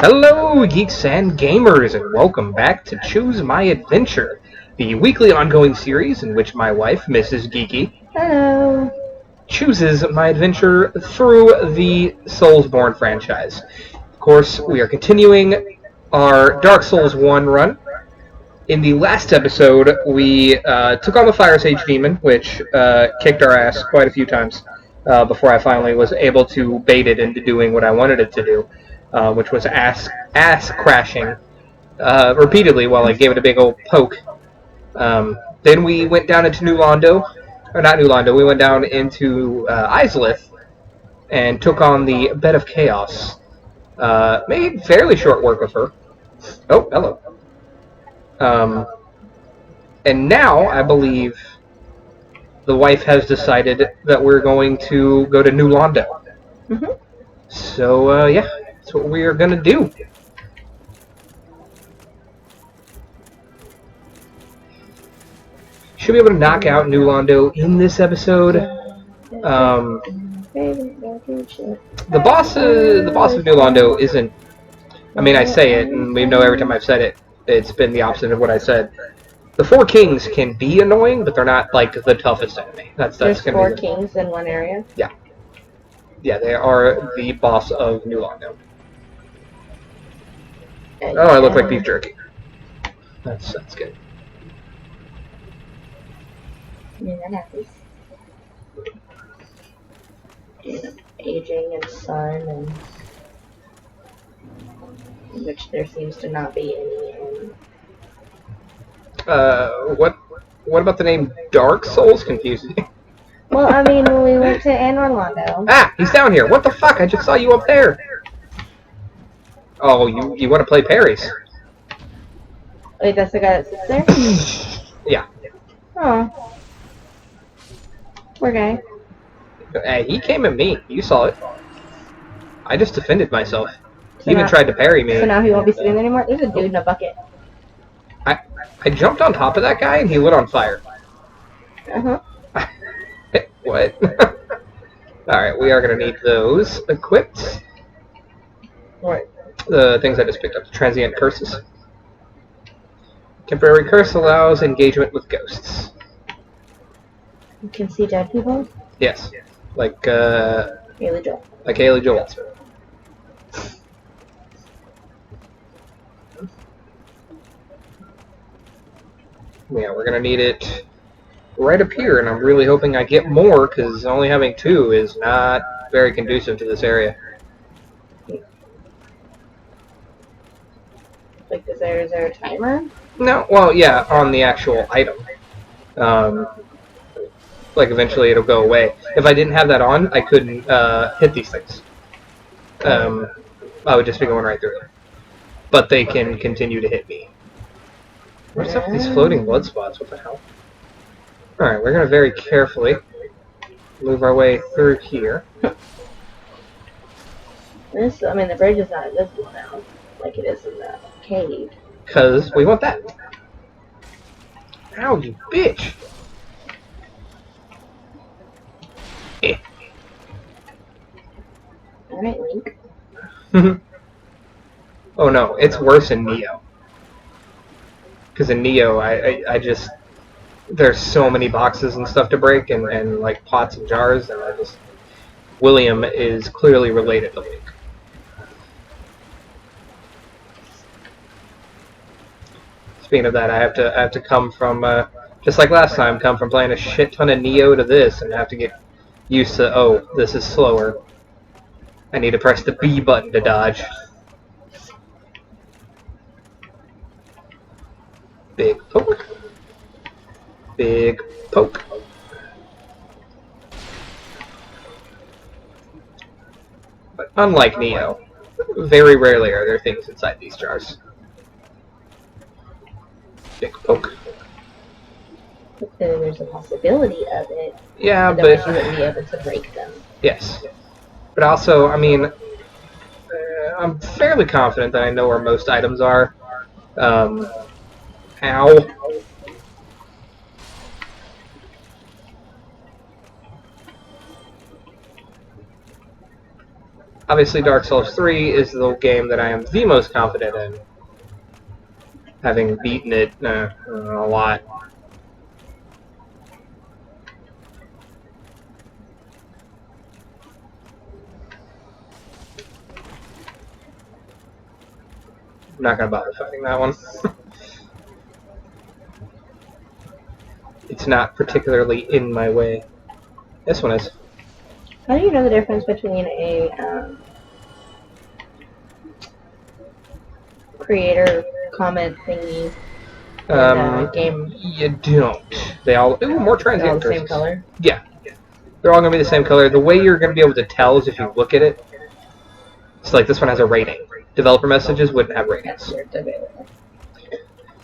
Hello, geeks and gamers, and welcome back to Choose My Adventure, the weekly ongoing series in which my wife, Mrs. Geeky, Hello. chooses my adventure through the Soulsborne franchise. Of course, we are continuing our Dark Souls 1 run. In the last episode, we took on the Fire Sage Demon, which kicked our ass quite a few times before I finally was able to bait it into doing what I wanted it to do, which was ass crashing repeatedly while I gave it a big old poke. Then we went down into New Londo, or not New Londo, we went down into Izalith and took on the Bed of Chaos. Made fairly short work of her. Oh, hello. And now, I believe, the wife has decided that we're going to go to New Londo. Mm-hmm. So, yeah, that's what we are going to do. Should be able to knock out New Londo in this episode. The boss of New Londo isn't... I mean, I say it, and we know every time I've said it, it's been the opposite of what I said. The Four Kings can be annoying, but they're not, like, the toughest enemy. There's four kings in one area? Yeah. Yeah, they are the boss of New Londo. Oh, I look like beef jerky. That's good. Yeah, that happens. Aging and sun, and which there seems to not be any in. What about the name Dark Souls confuses me? Well, I mean, when we went to Anor Londo. Ah, he's down here. What the fuck? I just saw you up there. Oh, you want to play parries? Wait, that's the guy that sits there? Yeah. Oh. Poor guy. Hey, he came at me. You saw it. I just defended myself. So He even tried to parry me. So now he won't be sitting there anymore? There's a dude in a bucket. I jumped on top of that guy and he lit on fire. Uh-huh. What? Alright, we are going to need those equipped. What? The things I just picked up. The transient curses. Temporary curse allows engagement with ghosts. You can see dead people? Yes. Like, Haley Joel. Like Haley Joel. Yeah, we're going to need it right up here, and I'm really hoping I get more, because only having two is not very conducive to this area. Like, is there a timer? No, well, yeah, on the actual item. Like, eventually it'll go away. If I didn't have that on, I couldn't hit these things. I would just be going right through them. But they can continue to hit me. What's up with these floating blood spots? What the hell? Alright, we're going to very carefully move our way through here. I mean, the bridge is not visible now, like it is in the cave. Because we want that. Ow, you bitch! Eh. Alright, Link. Oh no, it's worse in Neo. Because in Neo, I just... There's so many boxes and stuff to break, and like pots and jars, and I just... William is clearly related to Link. Speaking of that, I have to come from, just like last time, come from playing a shit ton of Neo to this, and have to get used to, oh, this is slower. I need to press the B button to dodge. Big poke. Big poke. But unlike Neo, very rarely are there things inside these jars. Big poke. But then there's a possibility of it. Yeah, but but... you wouldn't be able to break them. Yes. But also, I mean, I'm fairly confident that I know where most items are. Ow. obviously Dark Souls 3 is the game that I am the most confident in, having beaten it a lot. I'm not going to bother fighting that one. It's not particularly in my way. This one is. How do you know the difference between a creator comment thingy and a game? You don't. They all more transient. They're all the same color? Yeah. They're all going to be the same color. The way you're going to be able to tell is if you look at it. It's like this one has a rating. Developer messages wouldn't have ratings.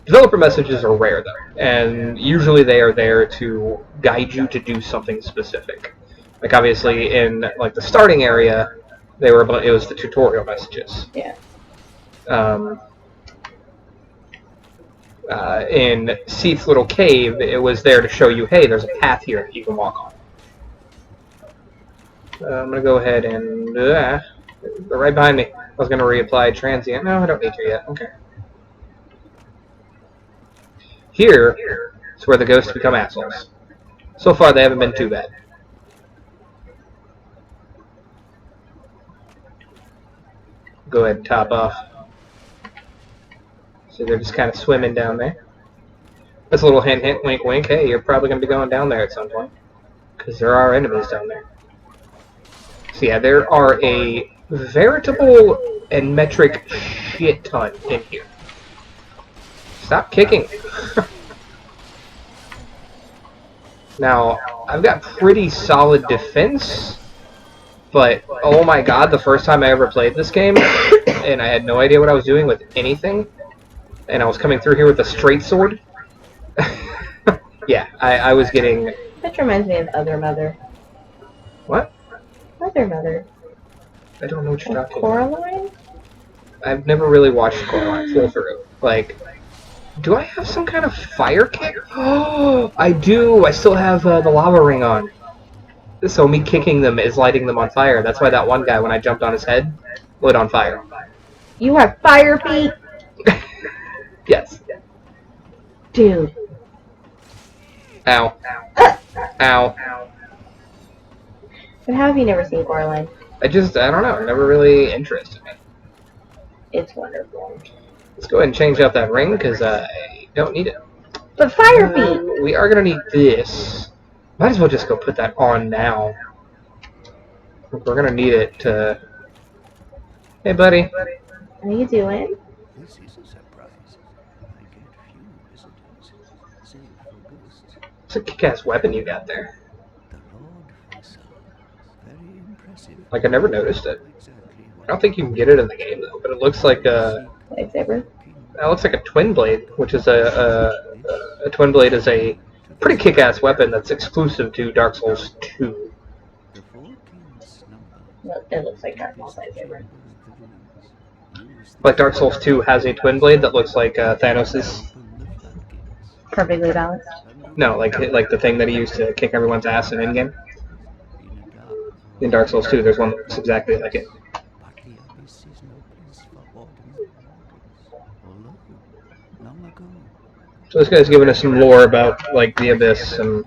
Developer messages are rare though, and usually they are there to guide you to do something specific. Like obviously in like the starting area, it was the tutorial messages. Yeah. In Seath's little cave, it was there to show you, hey, there's a path here that you can walk on. I'm gonna go ahead and they're right behind me. I was gonna reapply transient. No, I don't need to yet. Okay. Here is where the ghosts become assholes. So far, they haven't been too bad. Go ahead and top off. So they're just kind of swimming down there. That's a little hint, hint, wink, wink. Hey, you're probably going to be going down there at some point. Because there are enemies down there. So yeah, there are a veritable and metric shit ton in here. Stop kicking. Now, I've got pretty solid defense, but oh my god, the first time I ever played this game, and I had no idea what I was doing with anything, and I was coming through here with a straight sword. Yeah, I was getting... That reminds me of Other Mother. What? Other Mother. I don't know what you're talking Coraline? about. I've never really watched Coraline full through. Like... Do I have some kind of fire kick? Oh, I do! I still have the lava ring on. So me kicking them is lighting them on fire. That's why that one guy, when I jumped on his head, lit on fire. You have fire feet? Yes. Dude. Ow. Ow. But how have you never seen Coraline? I don't know. It never really interested me. It's wonderful. Let's go ahead and change out that ring, because I don't need it. But fire feet! We are going to need this. Might as well just go put that on now. We're going to need it to... Hey, buddy. How you doing? This is a surprise. I get few visitors, save for ghosts. It's a kick-ass weapon you got there. The Lord Vessel. Very impressive. Like, I never noticed it. I don't think you can get it in the game, though, but it looks like a... Lightsaber? It looks like a twin blade, which is a twin blade is a pretty kick-ass weapon that's exclusive to Dark Souls 2. It looks like Dark Souls lightsaber. Like Dark Souls 2 has a twin blade that looks like Thanos's. Perfectly balanced. No, like the thing that he used to kick everyone's ass in Endgame. In Dark Souls 2, there's one that looks exactly like it. So this guy's giving us some lore about like the Abyss and.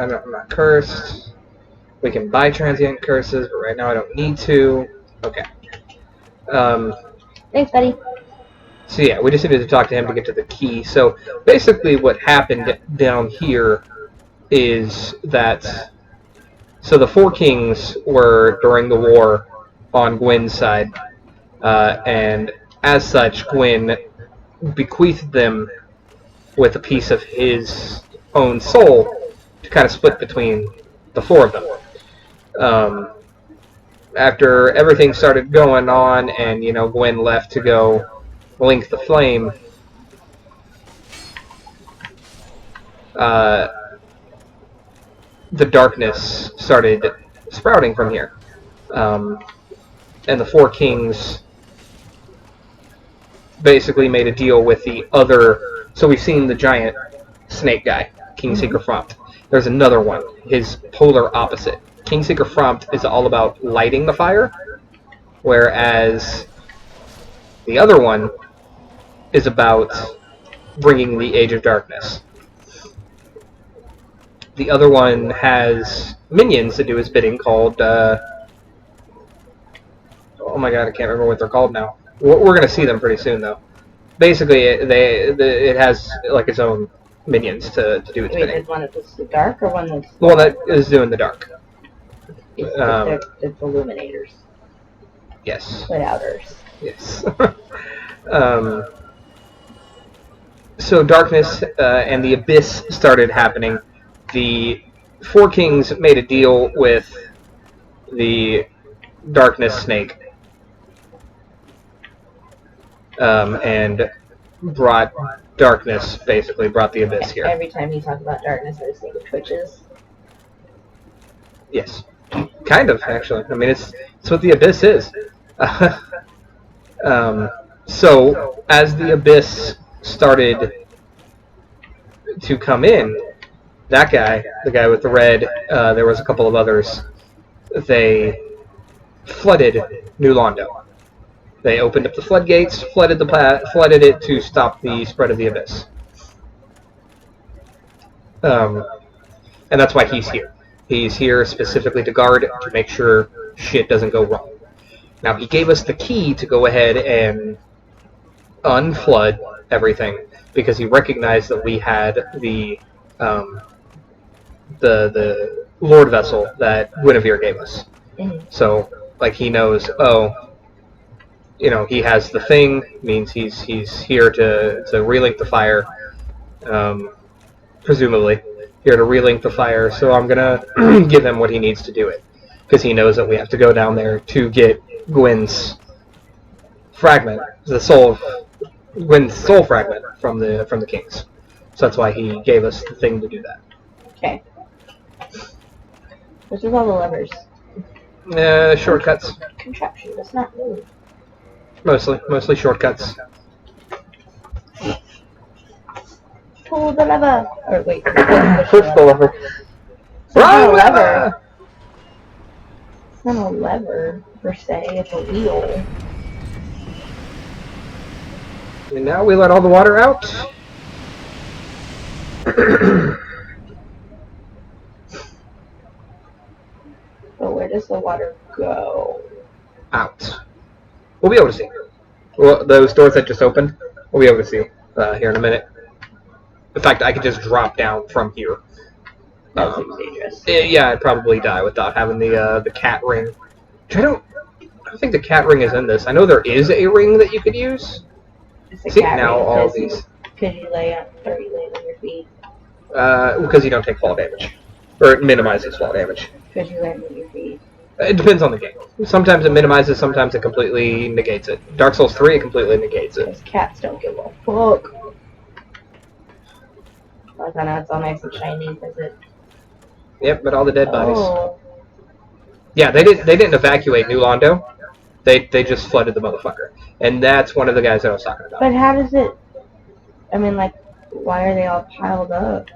I'm not cursed. We can buy transient curses, but right now I don't need to. Okay. Thanks, buddy. So yeah, we just needed to talk to him to get to the key. So basically what happened down here is that... So the Four Kings were during the war on Gwyn's side, and as such, Gwyn bequeathed them with a piece of his own soul to kind of split between the four of them. After everything started going on and, you know, Gwyn left to go link the flame, the darkness started sprouting from here. and the Four Kings basically made a deal with the other. So we've seen the giant snake guy, Kingseeker Frompt. There's another one, his polar opposite. Kingseeker Frompt is all about lighting the fire, whereas the other one is about bringing the Age of Darkness. The other one has minions that do his bidding called, oh my god, I can't remember what they're called now. We're going to see them pretty soon, though. Basically, it has like its own minions to do its bidding. Is one that's the dark or one that's... The one that is doing the dark. It's illuminators. Yes. Put outers. Yes. So Darkness and the Abyss started happening. The Four Kings made a deal with the Darkness Snake. And brought Darkness, basically brought the Abyss here. Every time you talk about darkness, I just think of Twitches. Yes. Kind of, actually. I mean, it's what the Abyss is. So, as the Abyss started to come in, that guy, the guy with the red, there was a couple of others, they flooded New Londo. They opened up the floodgates, flooded it to stop the spread of the Abyss. And that's why he's here. He's here specifically to guard, to make sure shit doesn't go wrong. Now, he gave us the key to go ahead and unflood everything, because he recognized that we had the Lord Vessel that Guinevere gave us. So, like, he knows, you know, he has the thing, means he's here to relink the fire, presumably here to relink the fire. So I'm gonna give him what he needs to do it, because he knows that we have to go down there to get Gwyn's fragment, Gwyn's soul fragment from the kings. So that's why he gave us the thing to do that. Okay. Which is all the levers. Shortcuts. Contraption does not move. Mostly shortcuts. Pull the lever. Or wait. Push the lever. It's not a lever. It's not a lever per se. It's a wheel. And now we let all the water out. But where does the water go? Out. We'll be able to see. Well, those doors that just opened, we'll be able to see here in a minute. In fact, I could just drop down from here. That seems dangerous. Yeah, I'd probably die without having the cat ring. Which I don't think the cat ring is in this. I know there is a ring that you could use. See, now all these. Could you lay on your feet? Because you don't take fall damage. Or it minimizes fall damage. Could you land on your feet? It depends on the game. Sometimes it minimizes, sometimes it completely negates it. Dark Souls 3, it completely negates it. Because cats don't give a fuck. Like, I know it's all nice and shiny because it... Yep, but all the dead bodies. Oh. Yeah, they didn't evacuate New Londo. They just flooded the motherfucker. And that's one of the guys that I was talking about. But how does it... I mean, like, why are they all piled up?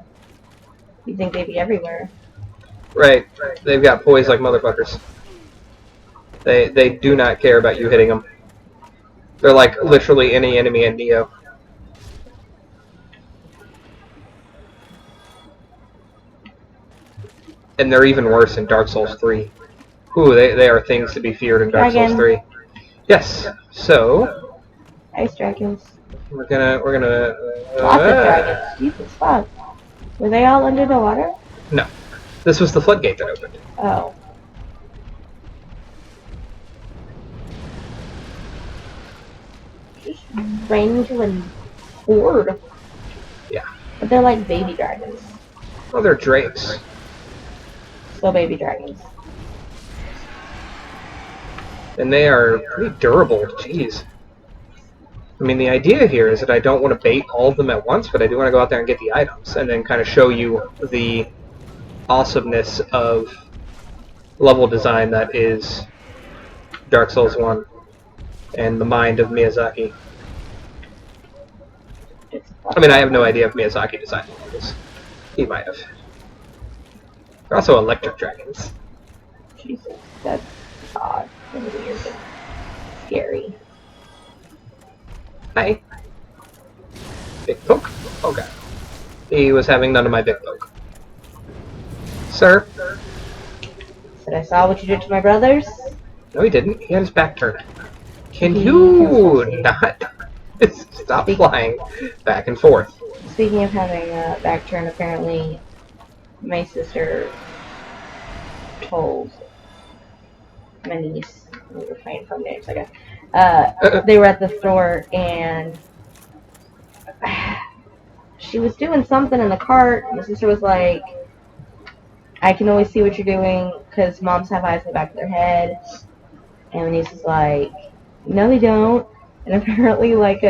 You'd think they'd be everywhere. Right. They've got poise like motherfuckers. They do not care about you hitting them. They're like literally any enemy in Neo. And they're even worse in Dark Souls 3. Ooh, they are things to be feared in Dark Souls 3. Yes. So Ice dragons. we're gonna Lots of dragons. Jesus fuck. Were they all under the water? No. This was the floodgate that opened. Oh. Just ran into a horde. Yeah. But they're like baby dragons. Well, they're drakes. So baby dragons. And they are pretty durable. Jeez. I mean, the idea here is that I don't want to bait all of them at once, but I do want to go out there and get the items, and then kind of show you the awesomeness of level design that is Dark Souls 1 and the mind of Miyazaki. I mean, I have no idea if Miyazaki designed the levels. He might have. They're also electric dragons. Jesus, that's odd and weird and scary. Hi. Big poke. Okay. He was having none of my big poke. Sir? Said I saw what you did to my brothers. No, he didn't. He had his back turned. Can He you was not stop flying back and forth? Speaking of having a back turn, apparently my sister told my niece, we were playing phone games, I guess. They were at the store and she was doing something in the cart. My sister was like, I can always see what you're doing because moms have eyes in the back of their head. And my niece was like, no, they don't. And apparently, like,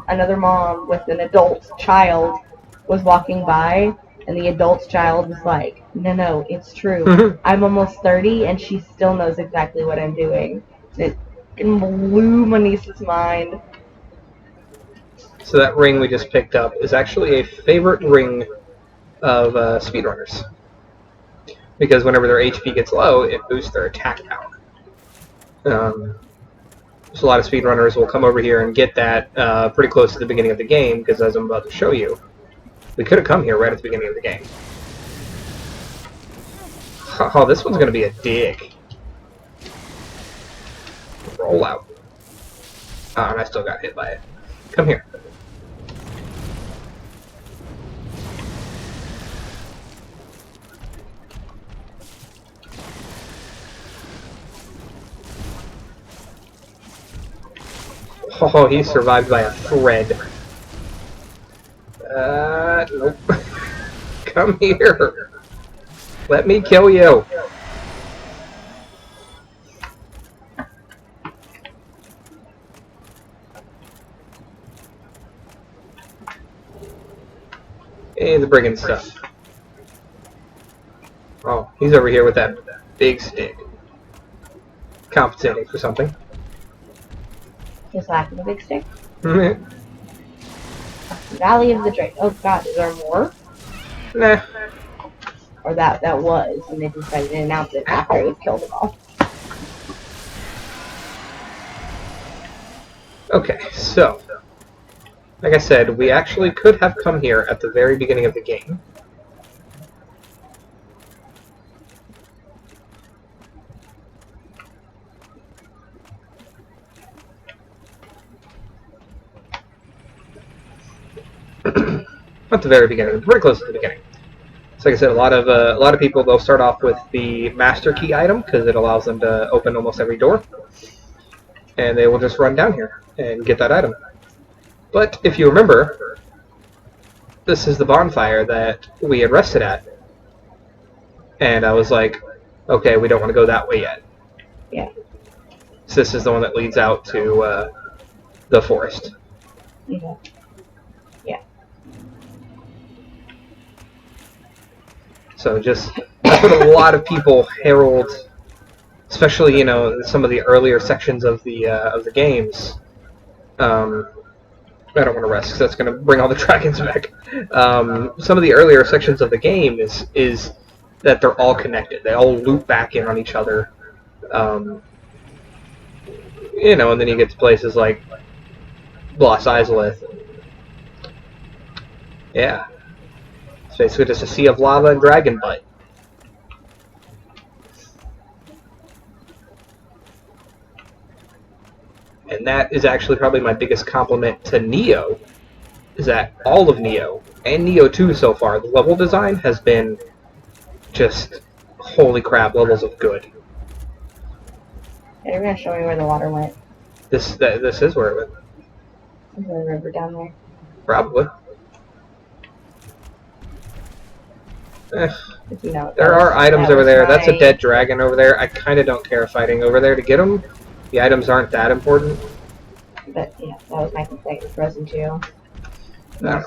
another mom with an adult child was walking by, and the adult child was like, no, it's true. I'm almost 30, and she still knows exactly what I'm doing. It blew my niece's mind. So that ring we just picked up is actually a favorite ring of speedrunners. Because whenever their HP gets low, it boosts their attack power. So a lot of speedrunners will come over here and get that pretty close to the beginning of the game, because as I'm about to show you, we could have come here right at the beginning of the game. Oh, this one's going to be a dig. Roll out. Oh, and I still got hit by it. Come here. Oh, he survived by a thread. Nope. Come here. Let me kill you. Hey, the brigand stuff. Oh, he's over here with that big stick. Compensating for something. Just lacking a big stick. Valley of the Drake. Oh god, is there more? Nah. Or that was, and they decided to announce it after it was killed them all. Okay, so, like I said, we actually could have come here at the very beginning of the game. Not the very beginning, pretty close to the beginning. So like I said, a lot of people, they'll start off with the master key item because it allows them to open almost every door, and they will just run down here and get that item. But if you remember, this is the bonfire that we had rested at, and I was like, okay, we don't want to go that way yet. Yeah. So this is the one that leads out to the forest. Yeah. So that's what a lot of people herald, especially some of the earlier sections of the games. I don't want to rest because that's going to bring all the dragons back. Some of the earlier sections of the game is that they're all connected. They all loop back in on each other. And then you get to places like Bloss Izalith. Yeah. It's basically just a sea of lava and dragon butt. And that is actually probably my biggest compliment to Neo, is that all of Neo, and Neo 2 so far, the level design has been just, holy crap, levels of good. You're gonna show me where the water went. This is where it went. There's a river down there. Probably. You know, There are items over there. That's a dead dragon over there. I kind of don't care fighting over there to get them. The items aren't that important. But yeah, that was my complaint with Frozen 2.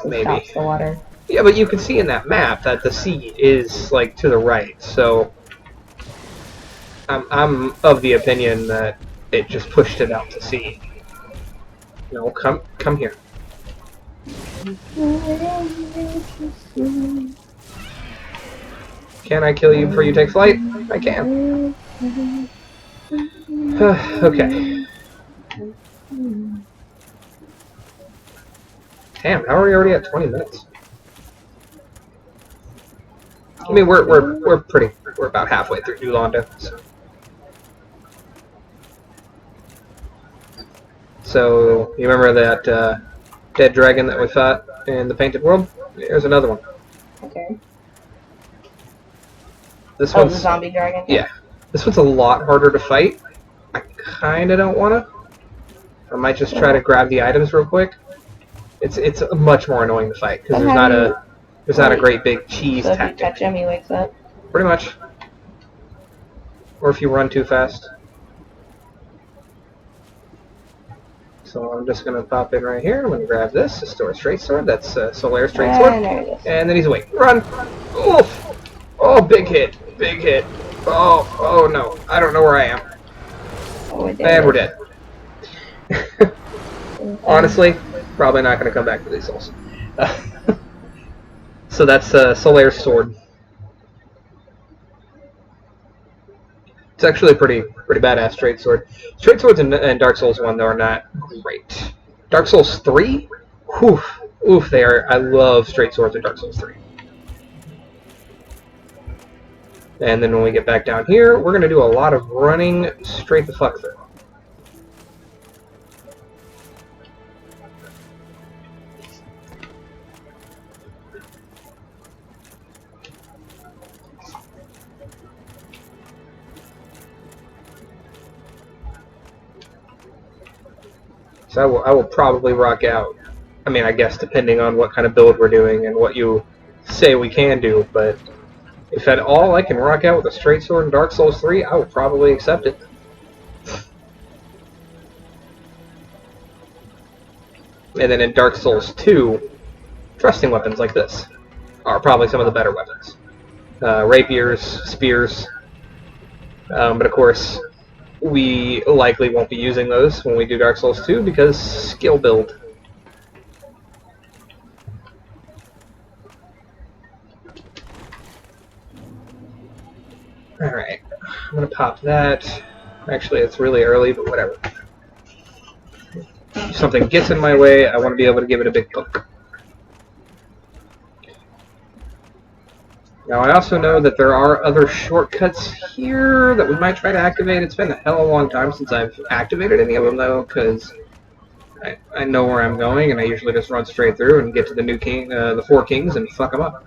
Maybe. Stops the water. Yeah, but you can see in that map that the sea is like to the right. So I'm of the opinion that it just pushed it out to sea. No, come here. Can I kill you before you take flight? I can. Okay. Damn, how are we already at 20 minutes? I mean, we're about halfway through New Londo. So you remember that dead dragon that we fought in the Painted World? Here's another one. Okay. This Oh, one's the zombie dragon? yeah. This one's a lot harder to fight. I kinda don't wanna. I might just try to grab the items real quick. It's much more annoying to fight because there's not a great big cheese so tactic. If you touch him, he wakes up. Pretty much. Or if you run too fast. So I'm just gonna pop in right here. I'm gonna grab this, a Store Straight Sword. That's Solaire Straight Sword. And there it is. And then he's awake. Run! Oof! Oh, big hit! Big hit! Oh no! I don't know where I am. Oh, And we're dead. Honestly, probably not gonna come back for these souls. So that's Solaire's sword. It's actually a pretty badass straight sword. Straight swords in Dark Souls 1 though are not great. Dark Souls 3? Whew. Oof, they are. I love straight swords in Dark Souls 3. And then when we get back down here, we're going to do a lot of running straight the fuck through. So I will probably rock out. I mean, I guess depending on what kind of build we're doing and what you say we can do, but if at all I can rock out with a straight sword in Dark Souls 3, I will probably accept it. And then in Dark Souls 2, thrusting weapons like this are probably some of the better weapons. Rapiers, spears, but of course we likely won't be using those when we do Dark Souls 2 because skill build. Alright, I'm gonna pop that. Actually, it's really early, but whatever. If something gets in my way, I want to be able to give it a big poke. Now, I also know that there are other shortcuts here that we might try to activate. It's been a hell of a long time since I've activated any of them, though, because I know where I'm going, and I usually just run straight through and get to the new king, the four kings, and fuck them up.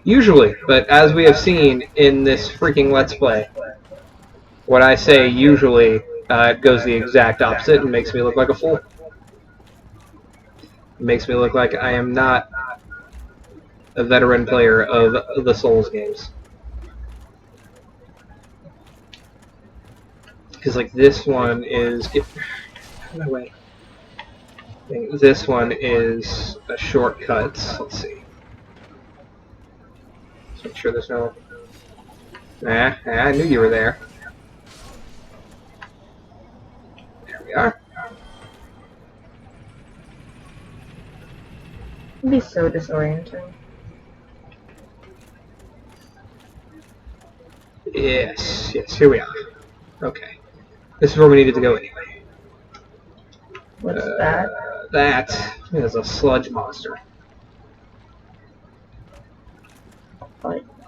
Usually, but as we have seen in this freaking Let's Play, when I say usually, it goes the exact opposite and makes me look like a fool. It makes me look like I am not a veteran player of the Souls games. Because, like, this one is... Get out of my way. This one is a shortcut. Let's see. Let's make sure there's no... I knew you were there. There we are. It'd be so disorienting. Yes, here we are. Okay. This is where we needed to go anyway. What's that? That is a sludge monster.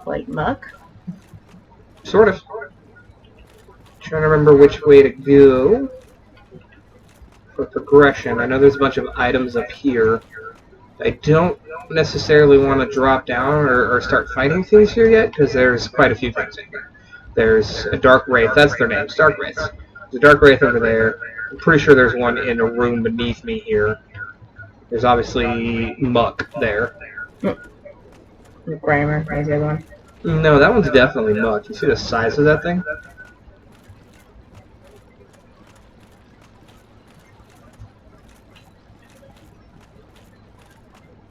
Like muck? Sort of. Trying to remember which way to go for progression. I know there's a bunch of items up here. I don't necessarily want to drop down or start fighting things here yet, because there's quite a few things in here. There's a Dark Wraith, that's their names, Dark Wraiths. There's a Dark Wraith over there. I'm pretty sure there's one in a room beneath me here. There's obviously muck there. Grimer, there's the other one. No, that one's definitely muck. You see the size of that thing?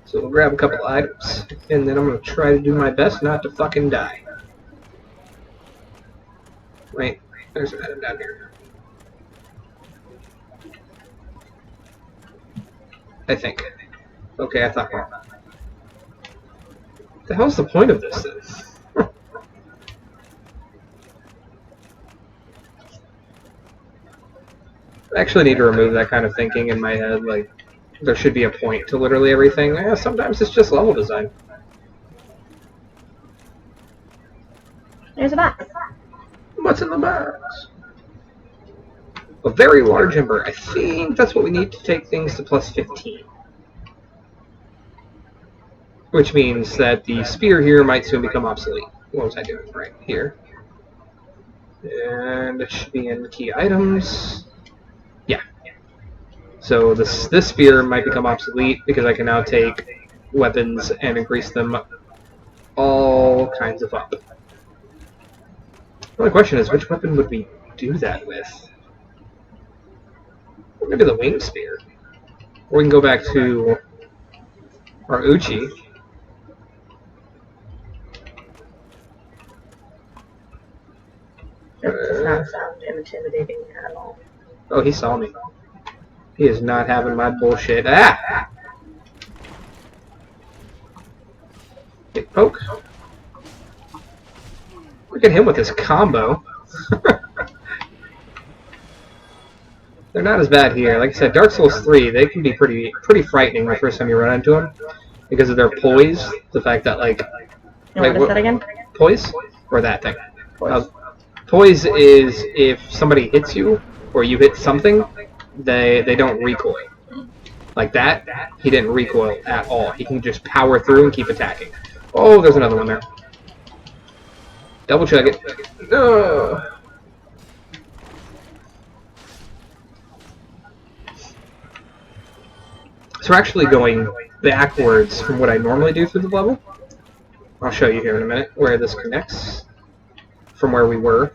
So we'll grab a couple items, and then I'm going to try to do my best not to fucking die. there's an item down here. I think. Okay, I thought wrong. The hell's the point of this then? I actually need to remove that kind of thinking in my head, like, there should be a point to literally everything. Yeah, sometimes it's just level design. There's a box. What's in the box? A very large ember. I think that's what we need to take things to plus 15. Which means that the spear here might soon become obsolete. What was I doing right here? And it should be in key items. Yeah. So this spear might become obsolete because I can now take weapons and increase them all kinds of up. The only question is, which weapon would we do that with? Maybe the wing spear. Or we can go back to our Uchi. That does not sound intimidating at all. Oh, he saw me. He is not having my bullshit. Ah! Get poke. Look at him with his combo. They're not as bad here. Like I said, Dark Souls 3, they can be pretty frightening the first time you run into them. Because of their poise. The fact that, like... What is that again? Poise? Or that thing? Poise. Poise is if somebody hits you, or you hit something, they don't recoil. Like that, he didn't recoil at all. He can just power through and keep attacking. Oh, there's another one there. Double check it. No. So we're actually going backwards from what I normally do through the level. I'll show you here in a minute where this connects from where we were.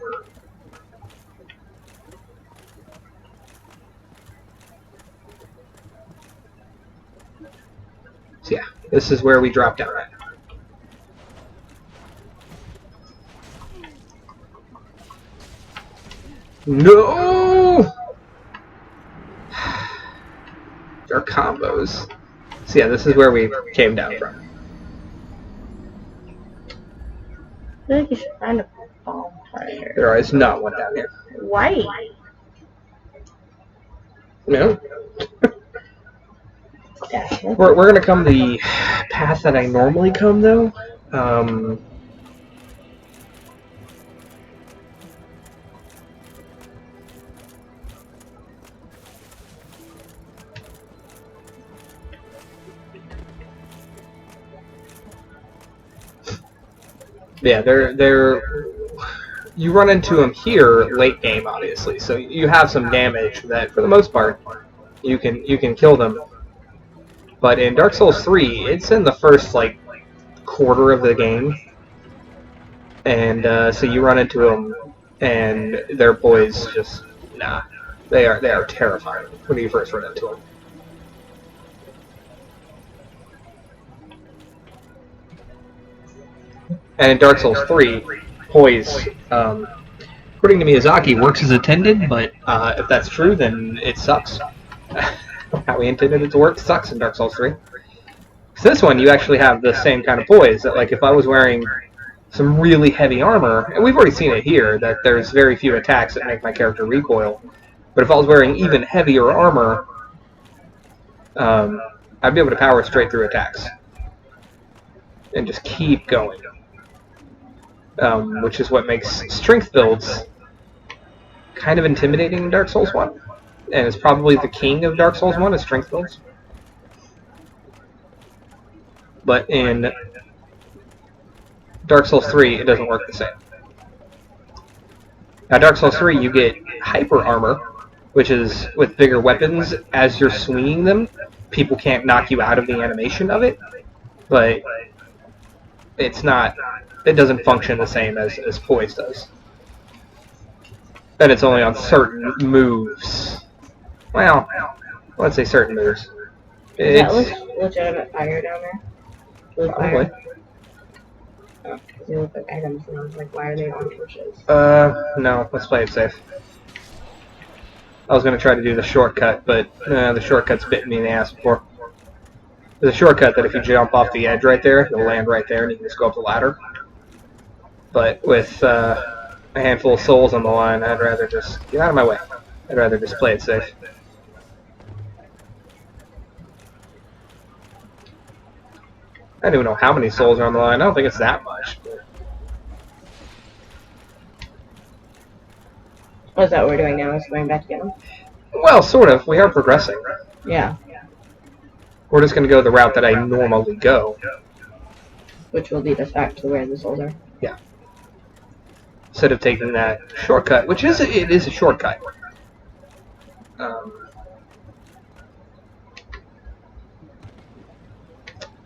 So yeah, this is where we dropped down at. No! Our combos. So yeah, this is where we came down from. I feel like you should find a bonfire. There is not one down here. Why? No. Yeah. We're gonna come the path that I normally come though. Yeah, they're you run into them here late game, obviously. So you have some damage that, for the most part, you can kill them. But in Dark Souls 3, it's in the first like quarter of the game, and so you run into them, and their boys just they are terrifying when you first run into them. And in Dark Souls 3, poise, according to Miyazaki, works as intended, but if that's true, then it sucks. How we intended it to work sucks in Dark Souls 3. So this one, you actually have the same kind of poise, that like if I was wearing some really heavy armor, and we've already seen it here, that there's very few attacks that make my character recoil, but if I was wearing even heavier armor, I'd be able to power straight through attacks. And just keep going. Which is what makes strength builds kind of intimidating in Dark Souls 1. And it's probably the king of Dark Souls 1 is strength builds. But in Dark Souls 3, it doesn't work the same. Now, Dark Souls 3, you get hyper armor, which is with bigger weapons. As you're swinging them, people can't knock you out of the animation of it. But it's not... It doesn't function the same as poise does. And it's only on certain moves. Well, let's say certain moves. Is that legitimate fire down there? Blue probably. fire? Because they look like items, and I was like, why are they on torches? No. Let's play it safe. I was going to try to do the shortcut, but the shortcut's bitten me in the ass before. There's a shortcut that if you jump off the edge right there, you'll land right there and you can just go up the ladder. But with a handful of souls on the line, I'd rather just get out of my way. I'd rather just play it safe. I don't even know how many souls are on the line. I don't think it's that much. But... Oh, is that what we're doing now? Is going back to get them? Well, sort of. We are progressing. Yeah. We're just going to go the route that I normally go. Which will lead us back to where the souls are. Yeah. Instead of taking that shortcut, which is it is a shortcut.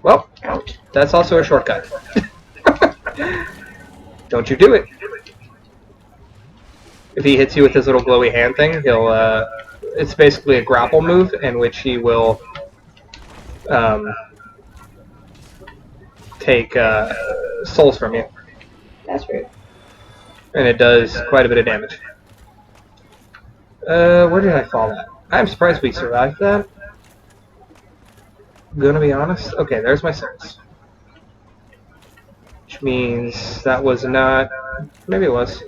Well, that's also a shortcut. Don't you do it. If he hits you with his little glowy hand thing, he'll, it's basically a grapple move in which he will, take, souls from you. That's rude. And it does quite a bit of damage. Where did I fall at? I'm surprised we survived that. Gonna be honest. Okay, there's my souls. Which means that was not... Maybe it was.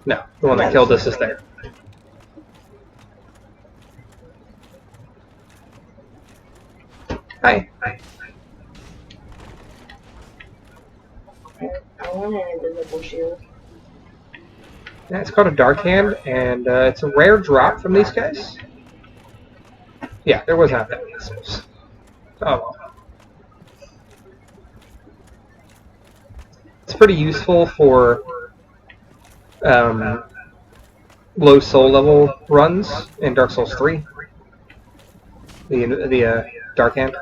No, the one that killed us is there. Hi. I want an invisible shield. Yeah, it's called a Dark Hand, and it's a rare drop from these guys. Yeah, there was not that many souls. Oh well. It's pretty useful for low soul level runs in Dark Souls 3. The Dark Hand.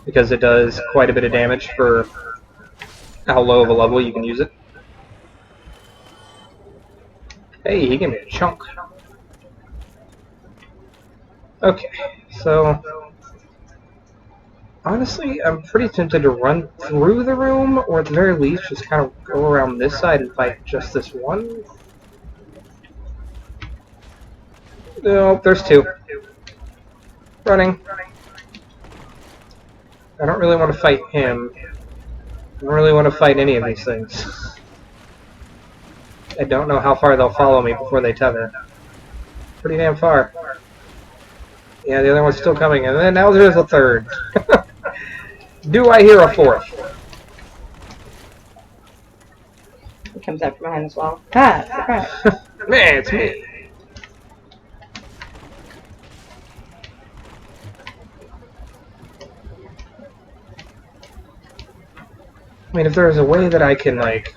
Because it does quite a bit of damage for how low of a level you can use it. Hey, he gave me a chunk. Okay, so honestly, I'm pretty tempted to run through the room, or at the very least, just kind of go around this side and fight just this one. No, there's two. Running. I don't really want to fight him. I don't really want to fight any of these things. I don't know how far they'll follow me before they tether. Pretty damn far. Yeah, the other one's still coming, and then now there's a third. Do I hear a fourth? He comes up from behind this wall. Ah, surprise. Man, it's me. I mean, if there's a way that I can, like,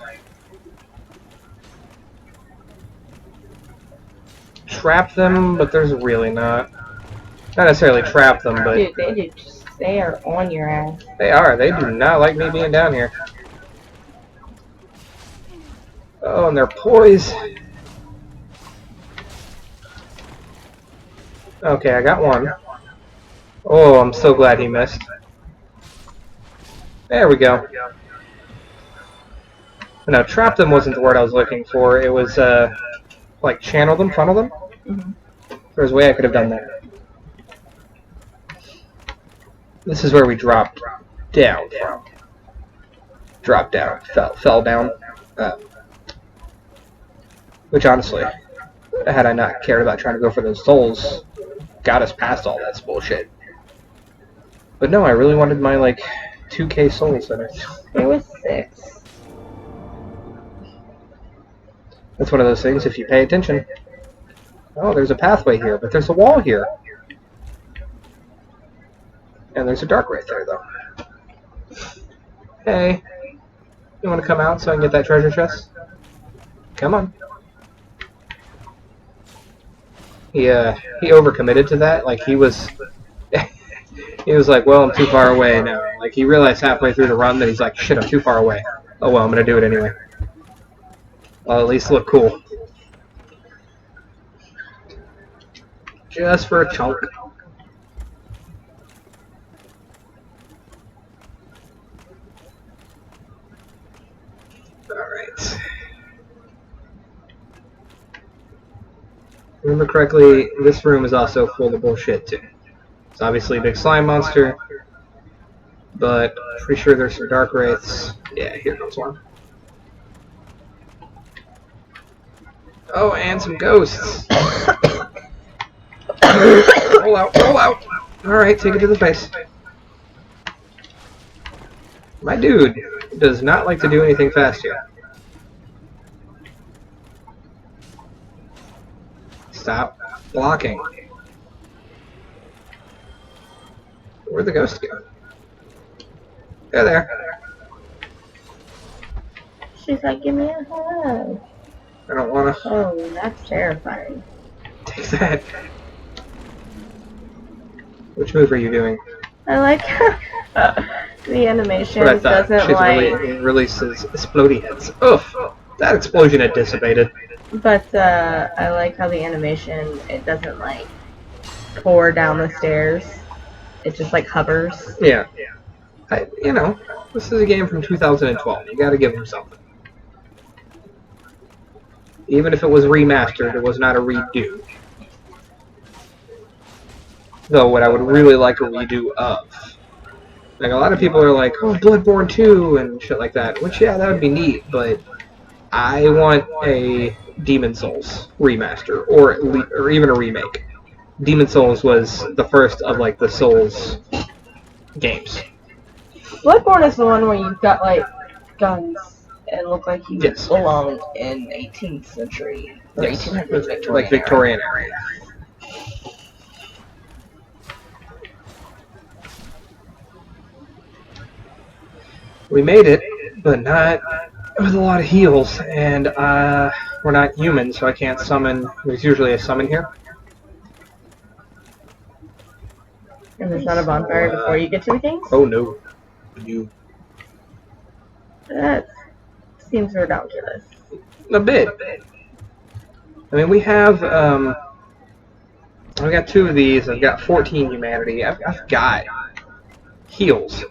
trap them, but there's really not. Not necessarily trap them, but... Dude, they are on your ass. They are. They do not like me being down here. Oh, and they're poised. Okay, I got one. Oh, I'm so glad he missed. There we go. No, trap them wasn't the word I was looking for. It was, like, channel them, funnel them. Mm-hmm. There's a way I could have done that. This is where we dropped down. Dropped down. Fell down. Which, honestly, had I not cared about trying to go for those souls, got us past all that bullshit. But no, I really wanted my, like, 2k souls in it. It was 6. That's one of those things, if you pay attention. Oh, there's a pathway here, but there's a wall here. And there's a dark right there, though. Hey, you want to come out so I can get that treasure chest? Come on. He overcommitted to that. Like, he was... he was like, well, I'm too far away now. Like, he realized halfway through the run that he's like, shit, I'm too far away. Oh, well, I'm going to do it anyway. I'll at least look cool. Just for a chunk. remember correctly, this room is also full of bullshit too. It's obviously a big slime monster, but pretty sure there's some dark wraiths. Yeah, here comes one. Oh, and some ghosts. Roll out, roll out. Alright, take it to the face. My dude does not like to do anything fast here. Stop blocking. Where'd the ghost go? They're there. She's like, give me a hug. I don't want to. Oh, that's terrifying. Take that. Which move are you doing? I like the animation What I thought. doesn't She's like, releases explodey heads. Oof! That explosion had dissipated. but I like how the animation, it doesn't like pour down the stairs. It just like hovers. Yeah. You know, this is a game from 2012. You gotta give them something. Even if it was remastered, it was not a redo. Though what I would really like a redo of. Like, a lot of people are like, oh, Bloodborne 2 and shit like that. Which, yeah, that would be neat, but I want a Demon Souls remaster, or even a remake. Demon Souls was the first of, like, the Souls games. Bloodborne is the one where you've got like guns and look like you Yes. belong in 18th century or Yes. 1800s Victorian. Like Victorian era. We made it, but not with a lot of heals, and we're not human, so I can't summon. There's usually a summon here. And there's not a bonfire before you get to the kings? Oh no. You. That seems ridiculous. A bit. I mean, we have, I've got 2 of these, I've got 14 humanity, I've got heals.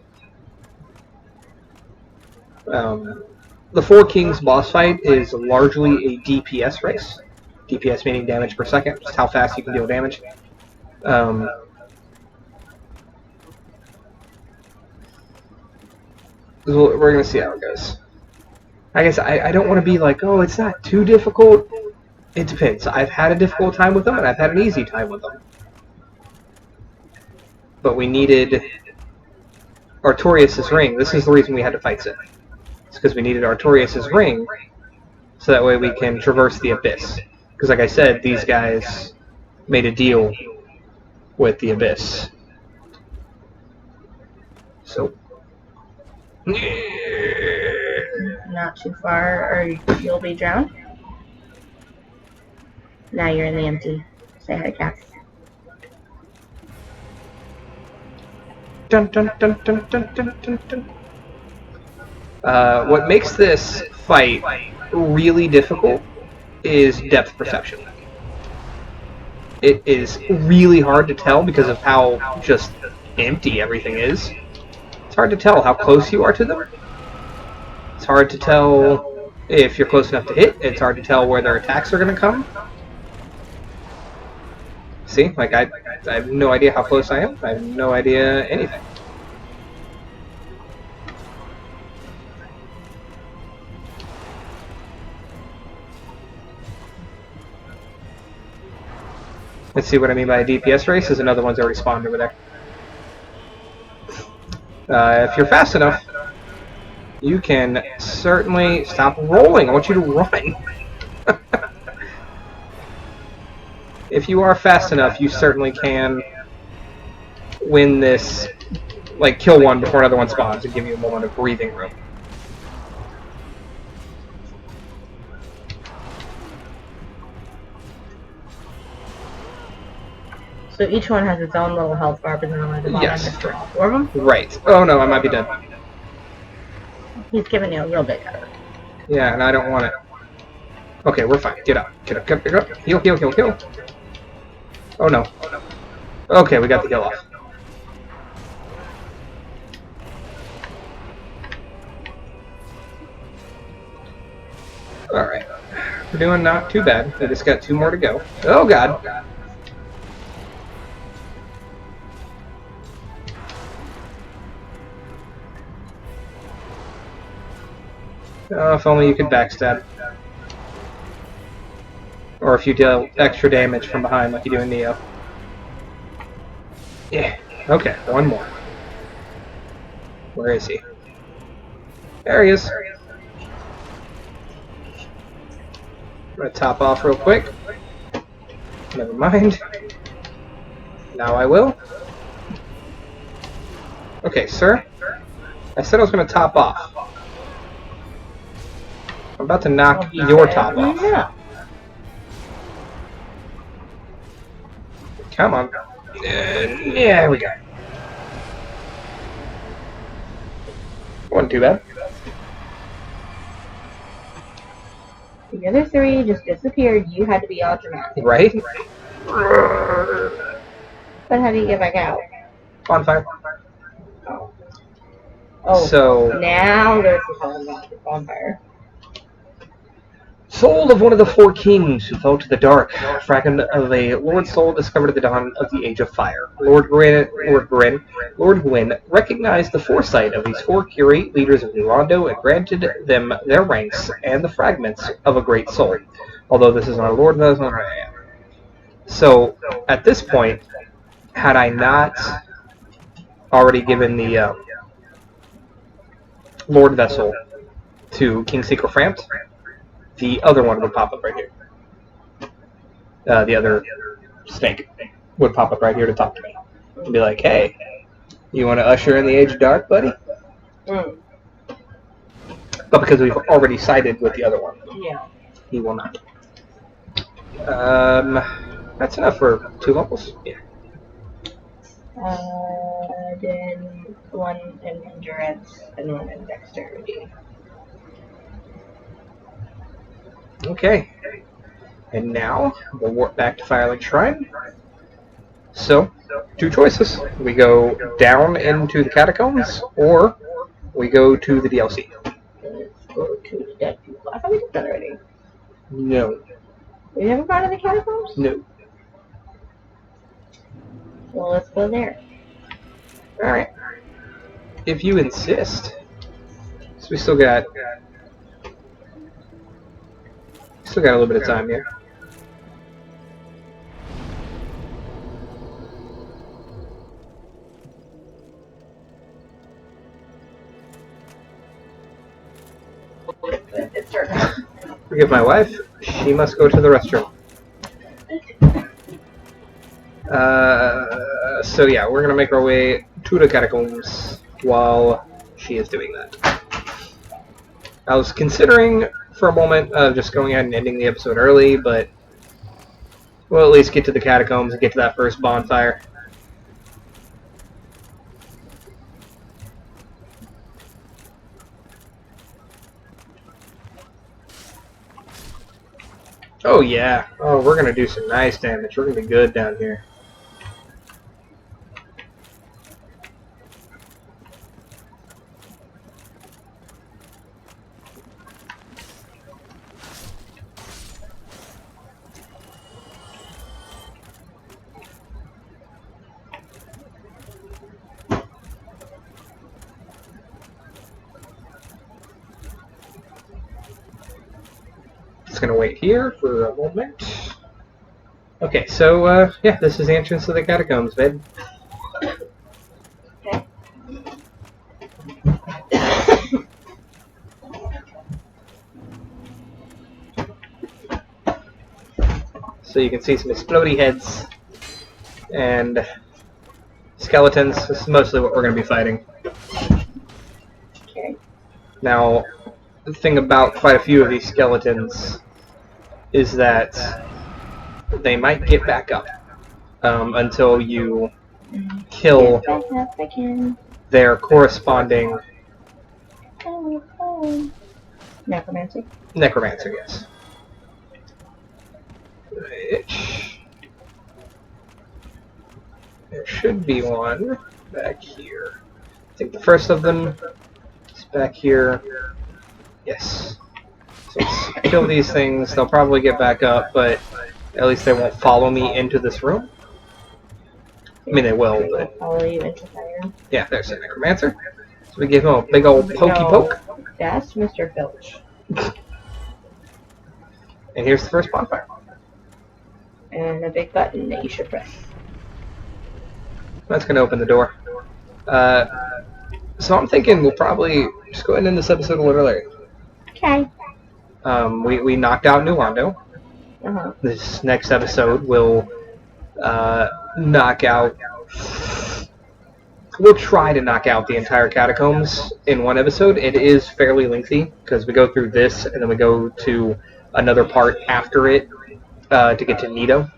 The Four Kings boss fight is largely a DPS race. DPS meaning damage per second, just how fast you can deal damage. We're going to see how it goes. I guess I don't want to be like, oh, it's not too difficult. It depends. I've had a difficult time with them, and I've had an easy time with them. But we needed Artorias' ring. This is the reason we had to fight Sith. It's because we needed Artorias' ring, so that way we can traverse the Abyss. Because like I said, these guys made a deal with the Abyss. So... Not too far, or you'll be drowned. Now you're in the empty. Say hi to Cass. Dun, dun, dun, dun, dun, dun, dun, dun. What makes this fight really difficult is depth perception. It is really hard to tell because of how just empty everything is. It's hard to tell how close you are to them. It's hard to tell if you're close enough to hit. It's hard to tell where their attacks are going to come. See? Like, I have no idea how close I am. I have no idea anything. Let's see what I mean by a DPS race. There's another one's already spawned over there. If you're fast enough, you can certainly stop rolling. I want you to run. If you are fast enough, you certainly can win this, like kill one before another one spawns and give you a moment of breathing room. So each one has its own little health bar, but then at the bottom Yes. just for all 4 of them? Right. Oh no, I might be dead. He's giving you a real big hug. Yeah, and I don't want it. Okay, we're fine. Get up. Get up. Get up. Heal, heal, heal, heal. Oh no. Okay, we got the heal off. Alright. We're doing not too bad. We just got 2 more to go. Oh god. Oh, if only you could backstab. Or if you deal extra damage from behind like you do in Neo. Yeah. Okay, 1 more. Where is he? There he is. I'm gonna top off real quick. Never mind. Now I will. Okay, sir. I said I was gonna top off. I'm about to knock your top off. Yeah. Come on. Yeah, we go. Wasn't too bad. The other 3 just disappeared. You had to be all dramatic. Right? But how do you get back out? Bonfire. Oh, So, now there's the problem about the bonfire. soul of one of the 4 kings who fell to the dark, fragment of a Lord soul discovered at the dawn of the Age of Fire. Lord Gwyn recognized the foresight of these 4 curate leaders of Nulando and granted them their ranks and the fragments of a great soul. Although this is not a Lord, that is not who I am. So, at this point, had I not already given the Lord Vessel to King Secret Frampt, the other one would pop up right here. The other snake would pop up right here to talk to me. And be like, hey, you want to usher in the Age of Dark, buddy? Mm. But because we've already sided with the other one, Yeah. he will not. That's enough for 2 levels? Yeah. Then 1 in endurance and 1 in dexterity. Okay. And now, we'll warp back to Firelink Shrine. So, 2 choices. We go down into the catacombs, or we go to the DLC. Let's go to the dead people. I thought we did that already. No. We haven't gone to the catacombs? No. Well, let's go there. Alright. If you insist. So we still got a little bit of time here. It's starting. Forgive my wife. She must go to the restroom. So yeah, we're gonna make our way to the catacombs while she is doing that. I was considering for a moment of just going ahead and ending the episode early, but we'll at least get to the catacombs and get to that first bonfire. Oh yeah. Oh, we're gonna do some nice damage. We're gonna be good down here. Just gonna wait here for a moment. Okay, so yeah, this is the entrance to the catacombs, babe. Okay. So you can see some explodey heads and skeletons. This is mostly what we're going to be fighting. Okay. Now, the thing about quite a few of these skeletons is that they might get back up until you kill Back up again. their corresponding Necromancy. necromancer, yes. Which there should be one back here. I think the first of them is back here. Yes. So let's kill these things. They'll probably get back up, but at least they won't follow me into this room. I mean, they will, but... Follow you into fire. Yeah, there's a necromancer. So we give him a big old pokey poke. That's Mr. Filch. And here's the first bonfire. And a big button that you should press. That's going to open the door. So I'm thinking we'll probably just go ahead and end this episode a little early. Okay. We knocked out Nuando. Uh-huh. This next episode will knock out... We'll try to knock out the entire catacombs in one episode. It is fairly lengthy, because we go through this, and then we go to another part after it to get to Nido.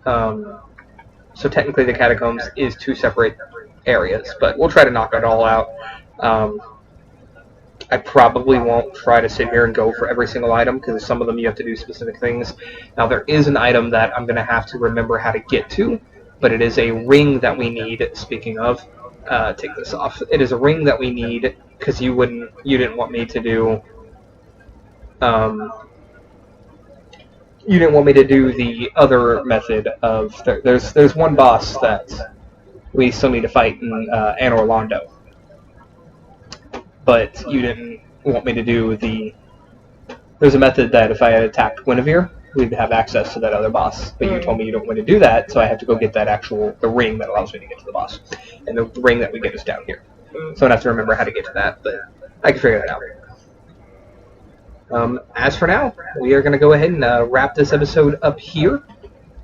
So technically the catacombs is two separate areas, but we'll try to knock it all out. I probably won't try to sit here and go for every single item, because some of them you have to do specific things. Now there is an item that I'm going to have to remember how to get to, but it is a ring that we need. Speaking of, take this off. It is a ring that we need, because you didn't want me to do... you didn't want me to do the other method of... There's one boss that we still need to fight in Anor Londo. But you didn't want me to do the... There's a method that if I had attacked Guinevere, we'd have access to that other boss. But you told me you don't want to do that, so I have to go get the ring that allows me to get to the boss. And the ring that we get is down here. So I'd have to remember how to get to that, but I can figure that out. As for now, we are going to go ahead and wrap this episode up here.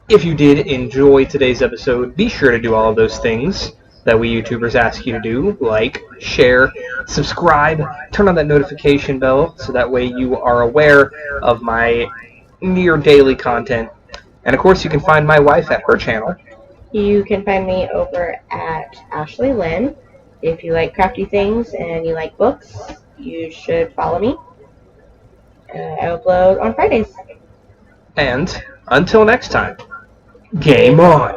If you did enjoy today's episode, be sure to do all of those things that we YouTubers ask you to do, like, share, subscribe, turn on that notification bell so that way you are aware of my near daily content. And of course you can find my wife at her channel. You can find me over at Ashley Lynn. If you like crafty things and you like books, you should follow me. I upload on Fridays. And until next time, game on!